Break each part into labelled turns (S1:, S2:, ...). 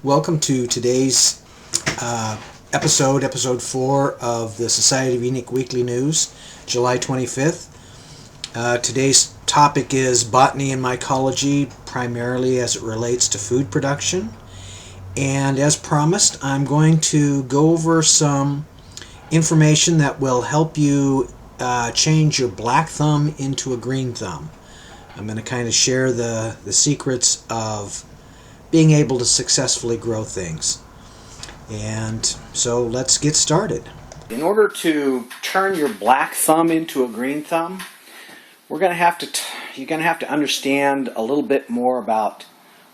S1: Welcome to today's episode 4 of the Society of Unique Weekly News, July 25th. Today's topic is botany and mycology, primarily as it relates to food production. And as promised, I'm going to go over some information that will help you change your black thumb into a green thumb. I'm going to kind of share the secrets of being able to successfully grow things. And so let's get started.
S2: In order to turn your black thumb into a green thumb, you're going to have to understand a little bit more about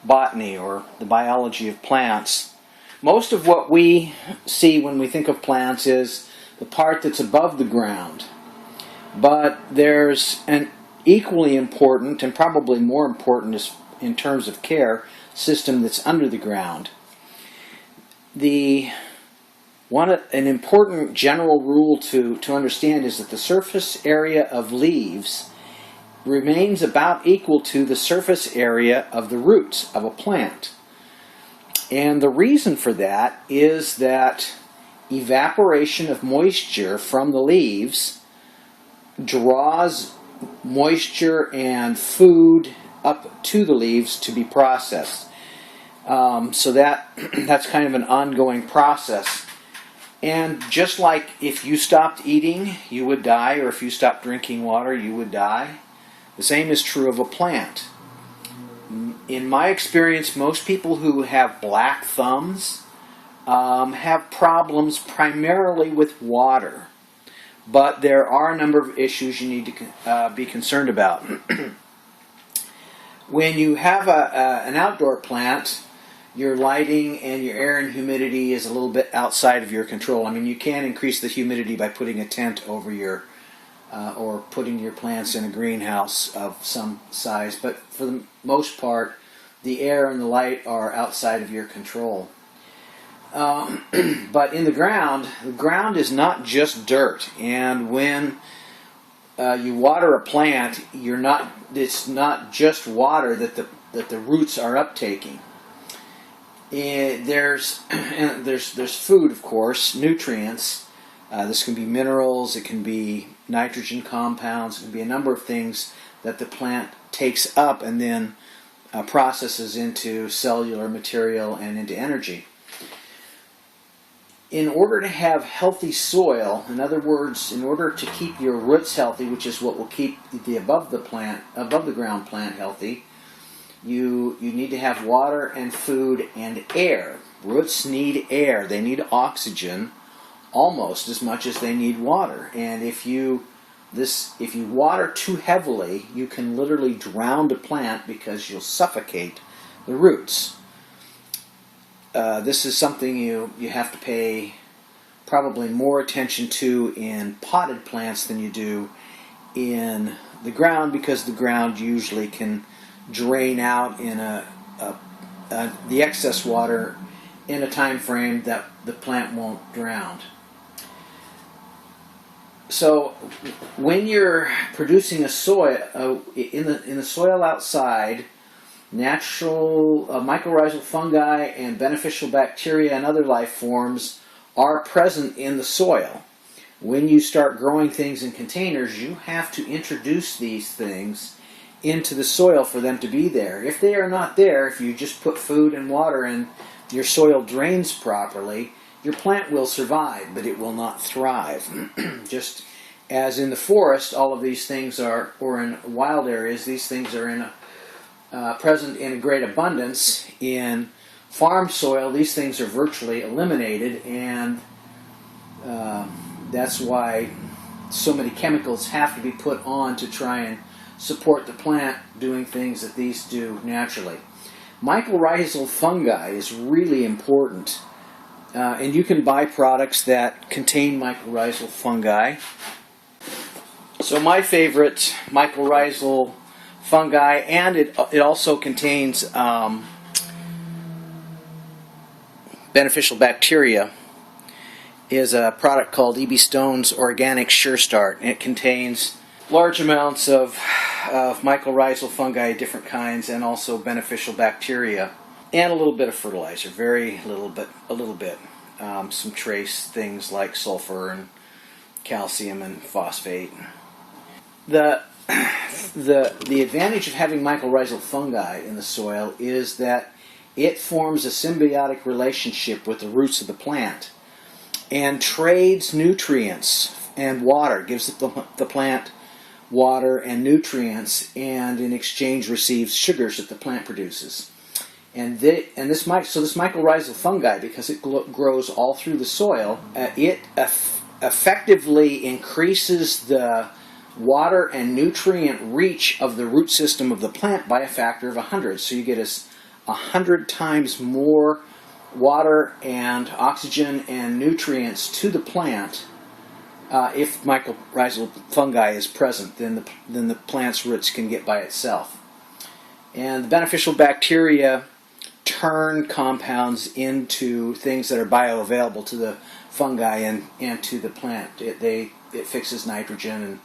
S2: botany, or the biology of plants. Most of what we see when we think of plants is the part that's above the ground. But there's an equally important, and probably more important in terms of care, system that's under the ground. An important general rule to understand is that the surface area of leaves remains about equal to the surface area of the roots of a plant. And the reason for that is that evaporation of moisture from the leaves draws moisture and food up to the leaves to be processed. So that's kind of an ongoing process. And just like if you stopped eating, you would die, or if you stopped drinking water, you would die, the same is true of a plant. In my experience, most people who have black thumbs have problems primarily with water. But there are a number of issues you need to be concerned about. When you have an outdoor plant, your lighting and your air and humidity is a little bit outside of your control. I mean, you can increase the humidity by putting a tent over or putting your plants in a greenhouse of some size, but for the most part, the air and the light are outside of your control. But in the ground is not just dirt, and when you water a plant, it's not just water that the roots are uptaking. There's food, of course, nutrients. This can be minerals, it can be nitrogen compounds, it can be a number of things that the plant takes up and then processes into cellular material and into energy. In order to have healthy soil, in other words, in order to keep your roots healthy, which is what will keep the above the ground plant healthy, you need to have water and food and air. Roots need air. They need oxygen almost as much as they need water. And if you water too heavily, you can literally drown the plant because you'll suffocate the roots. This is something you have to pay probably more attention to in potted plants than you do in the ground, because the ground usually can drain out in the excess water in a time frame that the plant won't drown. So when you're producing a soil in the soil outside, natural mycorrhizal fungi and beneficial bacteria and other life forms are present in the soil. When you start growing things in containers, you have to introduce these things into the soil for them to be there. If they are not there, if you just put food and water and your soil drains properly, your plant will survive, but it will not thrive. Just as in the forest, all of these things are, or in wild areas, these things are present in a great abundance. In farm soil, these things are virtually eliminated, and that's why so many chemicals have to be put on to try and support the plant doing things that these do naturally. Mycorrhizal fungi is really important, and you can buy products that contain mycorrhizal fungi. So my favorite mycorrhizal fungi, and it also contains beneficial bacteria, is a product called E.B. Stone's Organic Sure Start. And it contains large amounts of of mycorrhizal fungi, different kinds, and also beneficial bacteria, and a little bit of fertilizer, very little, but a little bit. Some trace things like sulfur and calcium and phosphate. The advantage of having mycorrhizal fungi in the soil is that it forms a symbiotic relationship with the roots of the plant and trades nutrients and water, gives the plant water and nutrients, and in exchange receives sugars that the plant produces. This mycorrhizal fungi, because it grows all through the soil, it effectively increases the water and nutrient reach of the root system of the plant by a factor of 100. So you get 100 times more water and oxygen and nutrients to the plant if mycorrhizal fungi is present than the plant's roots can get by itself. And the beneficial bacteria turn compounds into things that are bioavailable to the fungi and to the plant. It fixes nitrogen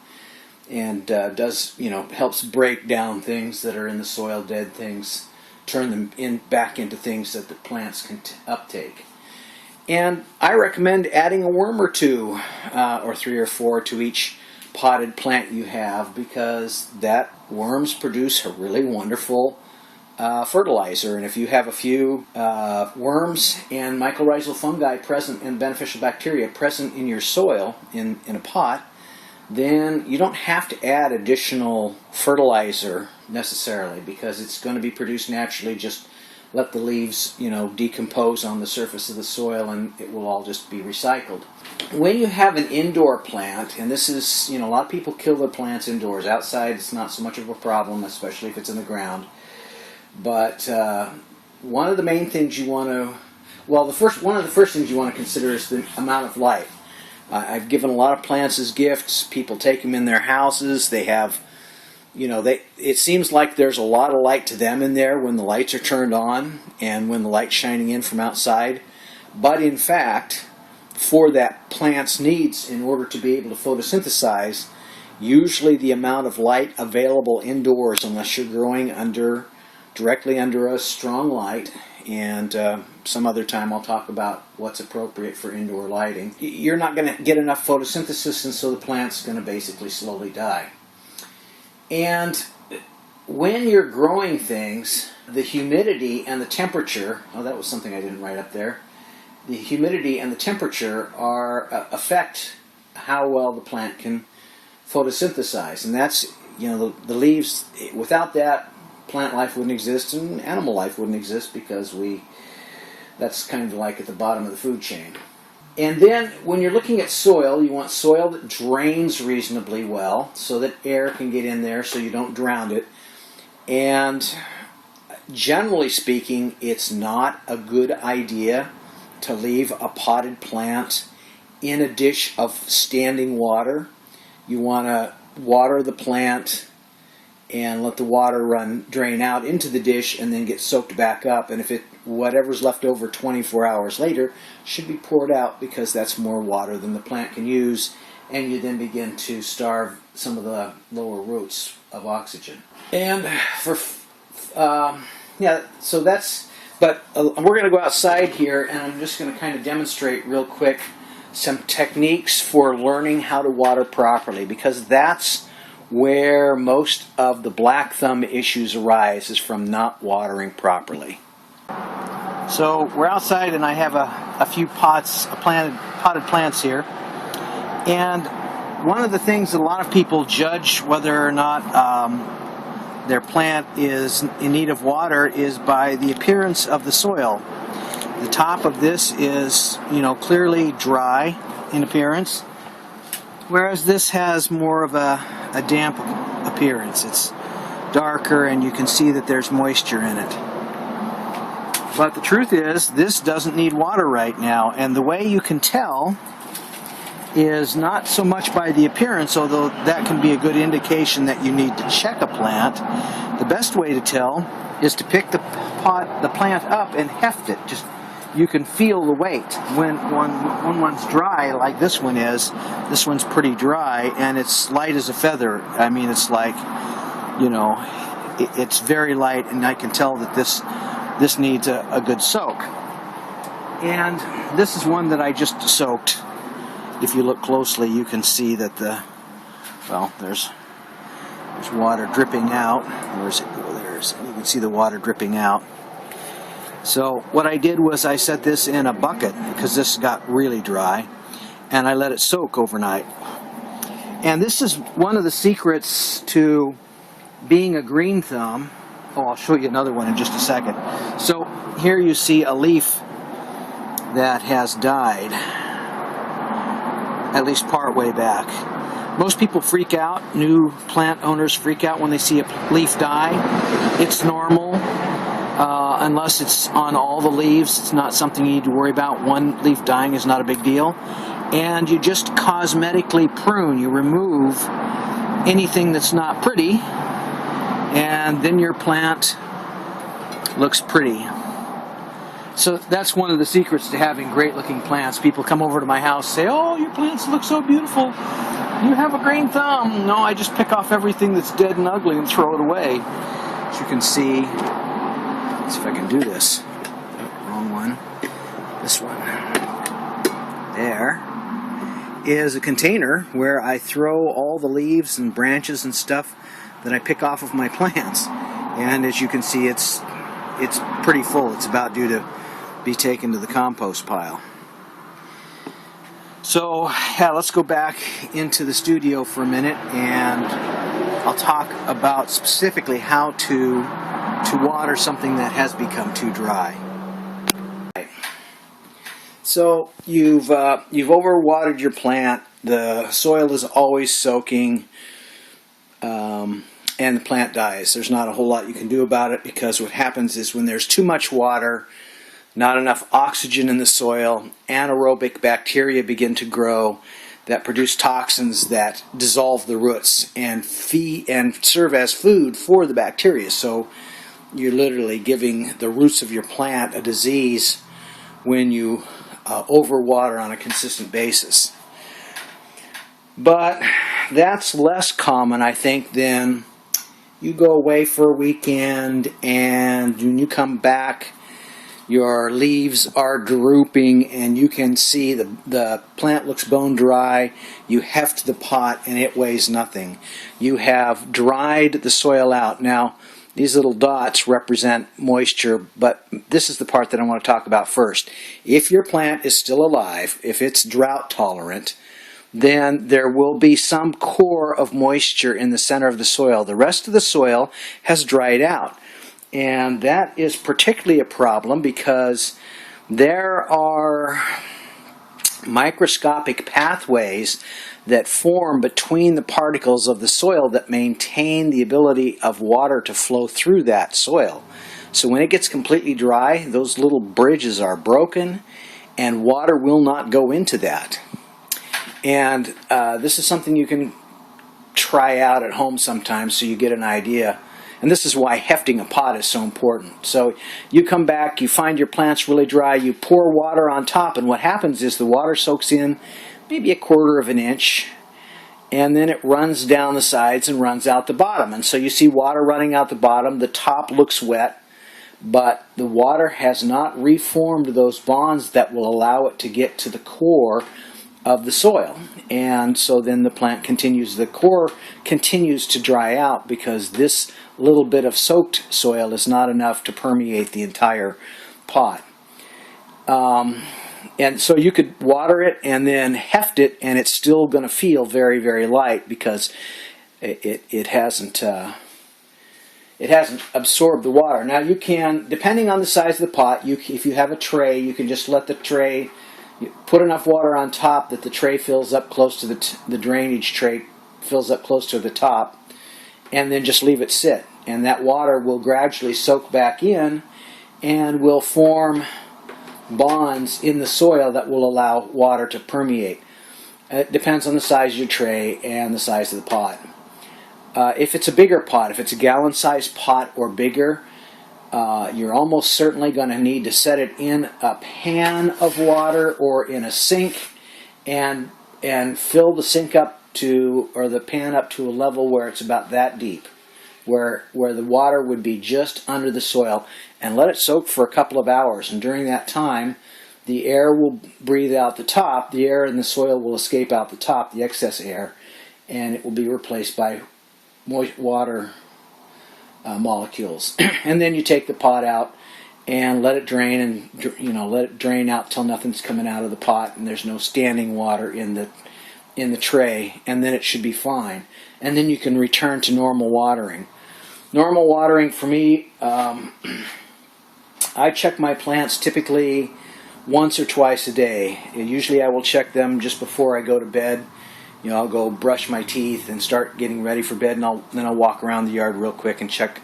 S2: and does, helps break down things that are in the soil, dead things, turn them back into things that the plants can uptake. And I recommend adding a worm or two, or 3 or 4 to each potted plant you have, because that worms produce a really wonderful fertilizer. And if you have a few worms and mycorrhizal fungi present and beneficial bacteria present in your soil in a pot, then you don't have to add additional fertilizer necessarily, because it's going to be produced naturally. Just let the leaves, decompose on the surface of the soil, and it will all just be recycled. When you have an indoor plant, and this is, a lot of people kill their plants indoors. Outside, it's not so much of a problem, especially if it's in the ground. But one of the main things you want to, one of the first things you want to consider is the amount of light. I've given a lot of plants as gifts. People take them in their houses. They have, it seems like there's a lot of light to them in there when the lights are turned on and when the light's shining in from outside. But in fact, for that plant's needs, in order to be able to photosynthesize, usually the amount of light available indoors, unless you're growing directly under a strong light, and some other time I'll talk about what's appropriate for indoor lighting, you're not going to get enough photosynthesis, and so the plant's going to basically slowly die. And when you're growing things, the humidity and the temperature, that was something I didn't write up there, the humidity and the temperature affect how well the plant can photosynthesize. And that's, the leaves, without that, plant life wouldn't exist and animal life wouldn't exist, because that's kind of like at the bottom of the food chain. And then when you're looking at soil, you want soil that drains reasonably well so that air can get in there so you don't drown it. And generally speaking, it's not a good idea to leave a potted plant in a dish of standing water. You want to water the plant and let the water drain out into the dish and then get soaked back up. And if whatever's left over 24 hours later should be poured out, because that's more water than the plant can use, and you then begin to starve some of the lower roots of oxygen. And so that's, but we're going to go outside here, and I'm just going to kind of demonstrate real quick some techniques for learning how to water properly, because that's where most of the black thumb issues arise, is from not watering properly. So we're outside, and I have a few potted plants here. And one of the things that a lot of people judge whether or not their plant is in need of water is by the appearance of the soil. The top of this is, clearly dry in appearance, whereas this has more of a damp appearance. It's darker, and you can see that there's moisture in it. But the truth is, this doesn't need water right now, and the way you can tell is not so much by the appearance, although that can be a good indication that you need to check a plant. The best way to tell is to pick the plant up and heft it. You can feel the weight. When one's dry, like this one is, this one's pretty dry, and it's light as a feather. I mean, it's like you know, it's very light, and I can tell that this needs a good soak. And this is one that I just soaked. If you look closely, you can see that there's water dripping out. Where's it go? You can see the water dripping out. So what I did was I set this in a bucket because this got really dry, and I let it soak overnight. And this is one of the secrets to being a green thumb. Oh, I'll show you another one in just a second. So here you see a leaf that has died, at least part way back. Most people freak out. New plant owners freak out when they see a leaf die. It's normal, unless it's on all the leaves. It's not something you need to worry about. One leaf dying is not a big deal. And you just cosmetically prune. You remove anything that's not pretty, and then your plant looks pretty. So that's one of the secrets to having great looking plants. People come over to my house, say, "Oh, your plants look so beautiful. You have a green thumb." No, I just pick off everything that's dead and ugly and throw it away. As you can see, let's see if I can do this. Oh, wrong one. This one. There is a container where I throw all the leaves and branches and stuff that I pick off of my plants. And as you can see, it's pretty full. It's about due to be taken to the compost pile. So, yeah, let's go back into the studio for a minute, and I'll talk about specifically how to water something that has become too dry. So you've overwatered your plant. The soil is always soaking, and the plant dies. There's not a whole lot you can do about it, because what happens is when there's too much water, not enough oxygen in the soil, anaerobic bacteria begin to grow that produce toxins that dissolve the roots and feed and serve as food for the bacteria. So you're literally giving the roots of your plant a disease when you overwater on a consistent basis. But that's less common, I think, than you go away for a weekend, and when you come back, your leaves are drooping, and you can see the plant looks bone dry. You heft the pot, and it weighs nothing. You have dried the soil out. Now, these little dots represent moisture, but this is the part that I want to talk about first. If your plant is still alive, if it's drought tolerant, then there will be some core of moisture in the center of the soil. The rest of the soil has dried out. And that is particularly a problem because there are microscopic pathways that form between the particles of the soil that maintain the ability of water to flow through that soil. So when it gets completely dry, those little bridges are broken and water will not go into that. And this is something you can try out at home sometimes so you get an idea. And this is why hefting a pot is so important. So you come back, you find your plant's really dry, you pour water on top, and what happens is the water soaks in maybe 1/4 of an inch, and then it runs down the sides and runs out the bottom. And so you see water running out the bottom, the top looks wet, but the water has not reformed those bonds that will allow it to get to the core of the soil. And so then the plant continues, the core continues to dry out because this little bit of soaked soil is not enough to permeate the entire pot. And so you could water it and then heft it, and it's still going to feel very, very light because it hasn't absorbed the water. Now you can, depending on the size of the pot, if you have a tray, you can just let the tray, you put enough water on top that the tray fills up close to the drainage tray fills up close to the top, and then just leave it sit. And that water will gradually soak back in and will form bonds in the soil that will allow water to permeate. It depends on the size of your tray and the size of the pot. If it's a bigger pot, if it's a gallon-sized pot or bigger, you're almost certainly going to need to set it in a pan of water or in a sink and fill the sink up to, or the pan up to a level where it's about that deep. where the water would be just under the soil, and let it soak for a couple of hours. And during that time, the air will breathe out the top. The air in the soil will escape out the top, the excess air, and it will be replaced by moist water molecules. And then you take the pot out and let it drain, and let it drain out till nothing's coming out of the pot and there's no standing water in the tray, and then it should be fine. And then you can return to normal watering. Normal watering for me, I check my plants typically once or twice a day. Usually I will check them just before I go to bed. I'll go brush my teeth and start getting ready for bed, and then I'll walk around the yard real quick and check,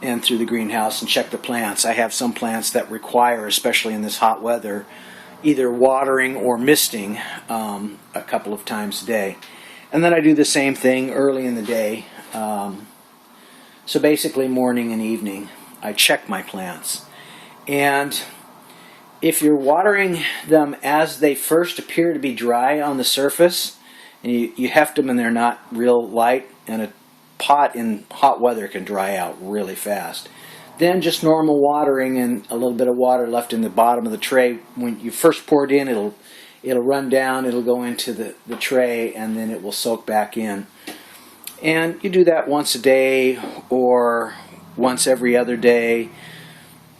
S2: and through the greenhouse, and check the plants. I have some plants that require, especially in this hot weather, either watering or misting a couple of times a day. And then I do the same thing early in the day. So basically morning and evening, I check my plants. And if you're watering them as they first appear to be dry on the surface, and you heft them and they're not real light, and a pot in hot weather can dry out really fast, then just normal watering and a little bit of water left in the bottom of the tray. When you first pour it in, it'll run down, it'll go into the tray, and then it will soak back in. And you do that once a day, or once every other day,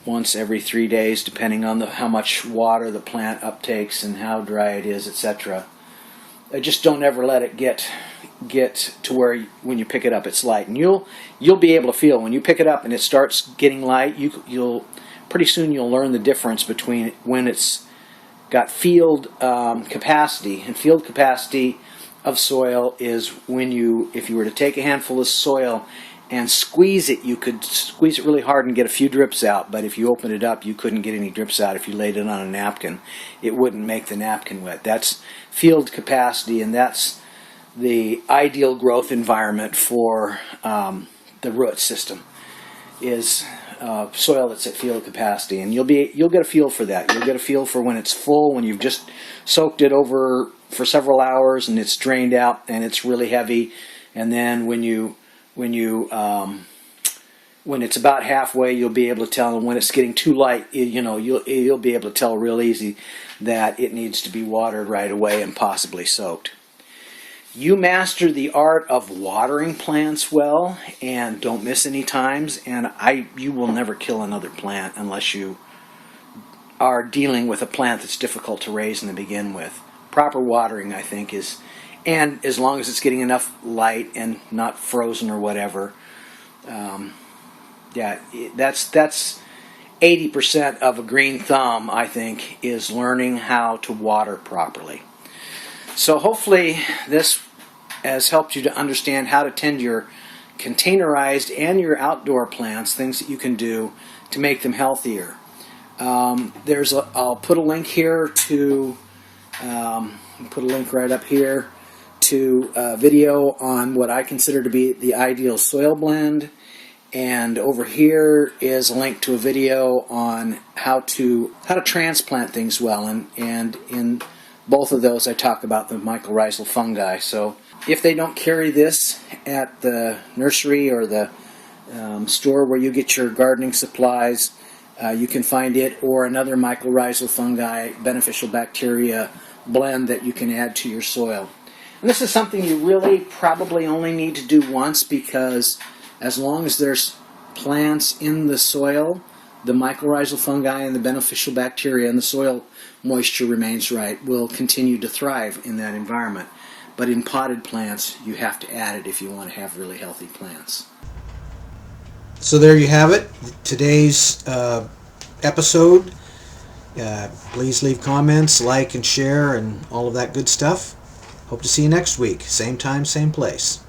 S2: once every 3 days, depending on how much water the plant uptakes and how dry it is, etc. Just don't ever let it get to where when you pick it up it's light, and you'll be able to feel when you pick it up and it starts getting light. You'll pretty soon you'll learn the difference between when it's got field capacity, and field capacity of soil is when if you were to take a handful of soil and squeeze it, you could squeeze it really hard and get a few drips out, but if you opened it up, you couldn't get any drips out. If you laid it on a napkin, it wouldn't make the napkin wet. That's field capacity, and that's the ideal growth environment for the root system, is soil that's at field capacity. And you'll get a feel for that. You'll get a feel for when it's full, when you've just soaked it over for several hours and it's drained out and it's really heavy, and then when it's about halfway, you'll be able to tell. And when it's getting too light, you'll be able to tell real easy that it needs to be watered right away and possibly soaked. You master the art of watering plants well, and don't miss any times. And you will never kill another plant unless you are dealing with a plant that's difficult to raise in the begin with. Proper watering, I think, is. And as long as it's getting enough light and not frozen or whatever, that's 80% of a green thumb, I think, is learning how to water properly. So hopefully this has helped you to understand how to tend your containerized and your outdoor plants, things that you can do to make them healthier. I'll put a link here to, put a link right up here to a video on what I consider to be the ideal soil blend, and over here is a link to a video on how to transplant things well, and in both of those I talk about the mycorrhizal fungi. So if they don't carry this at the nursery or the store where you get your gardening supplies, you can find it, or another mycorrhizal fungi beneficial bacteria blend that you can add to your soil. And this is something you really probably only need to do once, because as long as there's plants in the soil, the mycorrhizal fungi and the beneficial bacteria and the soil moisture remains right, will continue to thrive in that environment. But in potted plants, you have to add it if you want to have really healthy plants.
S1: So there you have it, today's episode. Please leave comments, like and share, and all of that good stuff. Hope to see you next week. Same time, same place.